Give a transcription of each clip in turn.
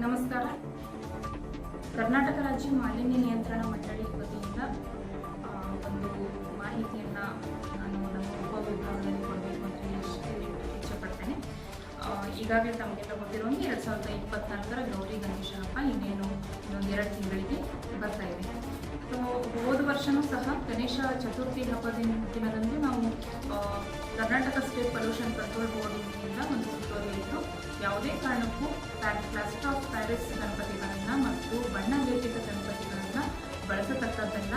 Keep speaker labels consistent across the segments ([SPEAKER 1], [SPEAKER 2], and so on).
[SPEAKER 1] ನಮಸ್ಕಾರ. ಕರ್ನಾಟಕ ರಾಜ್ಯ ಮಾಲಿನ್ಯ ನಿಯಂತ್ರಣ ಮಂಡಳಿ ವತಿಯಿಂದ ಒಂದು ಮಾಹಿತಿಯನ್ನು ನಾನು ನಮ್ಮ ಉಪವಿಭಾಗದಲ್ಲಿ ಕೊಡಬೇಕು ಅಂತ ಇಚ್ಛೆಪಡ್ತೇನೆ. ಈಗಾಗಲೇ ತಮಗೆಲ್ಲ ಗೊತ್ತಿರುವಂಗೆ 2024ರ ಗೌರಿ ಗಣೇಶ ಹಬ್ಬ ಇನ್ನೇನು ಇನ್ನೊಂದು 2 ತಿಂಗಳಿಗೆ ಬರ್ತಾ ಇದೆ. ಸೊ ಹೋದ ವರ್ಷವೂ ಸಹ ಗಣೇಶ ಚತುರ್ಥಿ ಹಬ್ಬದ ದಿನದಂದು ನಾವು ಕರ್ನಾಟಕ ಸ್ಟೇಟ್ ಪೊಲ್ಯೂಷನ್ ಕಂಟ್ರೋಲ್ ಬೋರ್ಡಿನಿಂದ ಒಂದು ಸುತ್ತೋಲೆ ಇತ್ತು. ಯಾವುದೇ ಕಾರಣಕ್ಕೂ ಪ್ಲಾಸ್ಟರ್ ಆಫ್ ಪ್ಯಾರಿಸ್ ಗಣಪತಿಗಳನ್ನು ಮತ್ತು ಬಣ್ಣ ಲೇಪಿತ ಗಣಪತಿಗಳನ್ನು ಬಳಸತಕ್ಕದ್ದಲ್ಲ,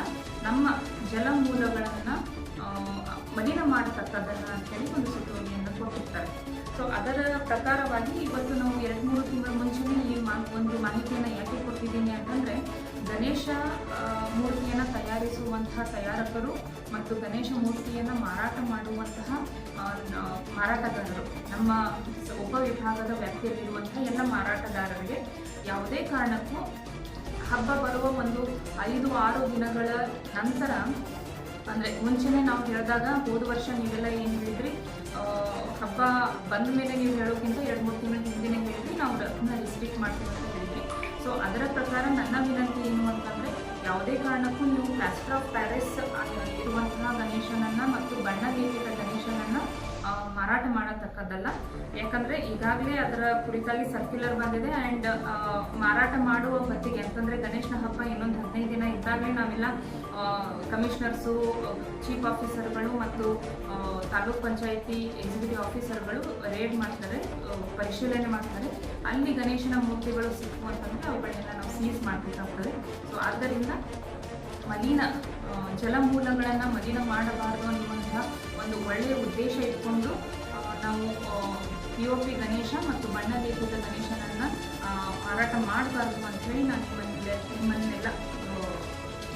[SPEAKER 1] ನಮ್ಮ ಜಲಮೂಲಗಳನ್ನು ಮಲಿನ ಮಾಡತಕ್ಕದ್ದಲ್ಲ ಅಂತೇಳಿ ಒಂದು ಸುತ್ತೋಲೆಯನ್ನು ಕೊಟ್ಟಿರ್ತಾರೆ. ಸೊ ಅದರ ಪ್ರಕಾರವಾಗಿ ಇವತ್ತು ನಾವು 2-3 ತಿಂಗಳ ಮುಂಚೆನೇ ಈ ಒಂದು ಮಾಹಿತಿಯನ್ನು ಯಾಕೆ ಕೊಟ್ಟಿದ್ದೀನಿ ಅಂತಂದರೆ, ಗಣೇಶ ಮೂರ್ತಿಯನ್ನು ತಯಾರಿಸುವಂತಹ ತಯಾರಕರು ಮತ್ತು ಗಣೇಶ ಮೂರ್ತಿಯನ್ನು ಮಾರಾಟ ಮಾಡುವಂತಹ ಮಾರಾಟಗಾರರು, ನಮ್ಮ ಉಪವಿಭಾಗದ ವ್ಯಾಪ್ತಿಯಲ್ಲಿರುವಂತಹ ಎಲ್ಲ ಮಾರಾಟಗಾರರಿಗೆ ಯಾವುದೇ ಕಾರಣಕ್ಕೂ ಹಬ್ಬ ಬರುವ ಒಂದು 5-6 ದಿನಗಳ ನಂತರ, ಅಂದರೆ ಮುಂಚೆನೇ ನಾವು ಹೇಳಿದಾಗ ಹೋದ ವರ್ಷ ನೀವೆಲ್ಲ ಏನು ಹೇಳಿದ್ರಿ, ಹಬ್ಬ ಬಂದ ಮೇಲೆ ನೀವು ಹೇಳೋಕ್ಕಿಂತ 2-3 ತಿಂಗಳ ಹಿಂದಿನೇ ಹೇಳಿದ್ರಿ ನಾವು ಅದನ್ನ ರಿಸ್ಟ್ರಿಕ್ಟ್ ಮಾಡ್ತೀವಿ ಅಂತ ಹೇಳಿದ್ವಿ. ಸೊ ಅದರ ಪ್ರಕಾರ ನನ್ನ ವಿನಂತಿ ಏನು ಅಂತಂದರೆ, ಯಾವುದೇ ಕಾರಣಕ್ಕೂ ನೀವು ಪ್ಲಾಸ್ಟರ್ ಆಫ್ ಪ್ಯಾರಿಸ್ ಇರುವಂತಹ ಗಣೇಶನನ್ನು ಮತ್ತು ಬಣ್ಣ ಲೇಪಿತ ಗಣೇಶನನ್ನು ಮಾರಾಟ ಮಾಡತಕ್ಕದ್ದಲ್ಲ. ಯಾಕಂದರೆ ಈಗಾಗಲೇ ಅದರ ಕುರಿತಾಗಿ ಸರ್ಕ್ಯುಲರ್ ಬಂದಿದೆ. ಆ್ಯಂಡ್ ಮಾರಾಟ ಮಾಡುವ ಹೊತ್ತಿಗೆ ಅಂತಂದರೆ ಗಣೇಶನ ಹಬ್ಬ ಇನ್ನೊಂದು 15 ದಿನ ಇದ್ದಾಗಲೇ ನಾವೆಲ್ಲ ಕಮಿಷನರ್ಸು, ಚೀಫ್ ಆಫೀಸರ್ಗಳು ಮತ್ತು ತಾಲೂಕ್ ಪಂಚಾಯಿತಿ ಎಕ್ಸಿಕ್ಯೂಟಿವ್ ಆಫೀಸರ್ಗಳು ರೇಡ್ ಮಾಡ್ತಾರೆ, ಪರಿಶೀಲನೆ ಮಾಡ್ತಾರೆ. ಅಲ್ಲಿ ಗಣೇಶನ ಮೂರ್ತಿಗಳು ಸಿಕ್ಕು ಅಂತಂದರೆ ಅವುಗಳನ್ನೆಲ್ಲ ನಾವು ಸೀಸ್ ಮಾಡಬೇಕಾಗ್ತದೆ. ಸೊ ಆದ್ದರಿಂದ ಮಲಿನ ಜಲಮೂಲಗಳನ್ನು ಮಲಿನ ಮಾಡಬಾರದು ಅನ್ನುವಂತಹ ಒಂದು ಒಳ್ಳೆಯ ಉದ್ದೇಶ ಇಟ್ಕೊಂಡು ನಾವು POP ಗಣೇಶ ಮತ್ತು ಬಣ್ಣ ಲೇಪಿತ ಗಣೇಶನನ್ನು ಮಾರಾಟ ಮಾಡಬಾರ್ದು ಅಂಥೇಳಿ ನಾನು ನಿಮ್ಮನ್ನೆಲ್ಲ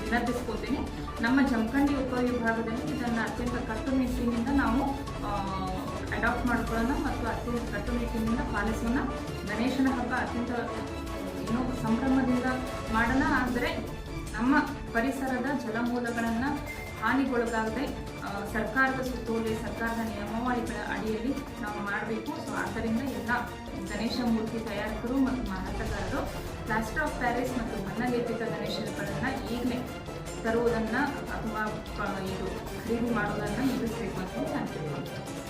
[SPEAKER 1] ವಿನಂತಿಸ್ಕೋತೀನಿ. ನಮ್ಮ ಜಮಖಂಡಿ ಉಪವಿಭಾಗದಲ್ಲಿ ಇದನ್ನು ಅತ್ಯಂತ ಕಟ್ಟುನಿಟ್ಟಿನಿಂದ ನಾವು ಅಡಾಪ್ಟ್ ಮಾಡ್ಕೊಳ್ಳೋಣ ಮತ್ತು ಅತ್ಯಂತ ಕಟ್ಟುನಿಟ್ಟಿನಿಂದ ಪಾಲಿಸೋಣ. ಗಣೇಶನ ಹಬ್ಬ ಅತ್ಯಂತ ಸಂಭ್ರಮದಿಂದ ಮಾಡೋಣ. ಆದರೆ ನಮ್ಮ ಪರಿಸರದ ಜಲಮೂಲಗಳನ್ನು ಹಾನಿಗೊಳಗಾಗದೆ ಸರ್ಕಾರದ ಸುತ್ತೋಲೆ, ಸರ್ಕಾರದ ನಿಯಮಾವಳಿಗಳ ಅಡಿಯಲ್ಲಿ ನಾವು ಮಾಡಬೇಕು. ಸೊ ಆದ್ದರಿಂದ ಎಲ್ಲ ಗಣೇಶ ಮೂರ್ತಿ ತಯಾರಕರು ಮತ್ತು ಮಾರಾಟಗಾರರು ಪ್ಲಾಸ್ಟರ್ ಆಫ್ ಪ್ಯಾರಿಸ್ ಮತ್ತು ಬಣ್ಣ ಲೇಪಿತ ಗಣೇಶಗಳನ್ನು ಈಗಲೇ ತರುವುದನ್ನು ಅಥವಾ ಇದು ಖರೀದಿ ಮಾಡೋದನ್ನು ನಿಲ್ಲಿಸಬೇಕು ಅಂತ ನಾನು ತಿಳ್ಕೊಳ್ತೀನಿ.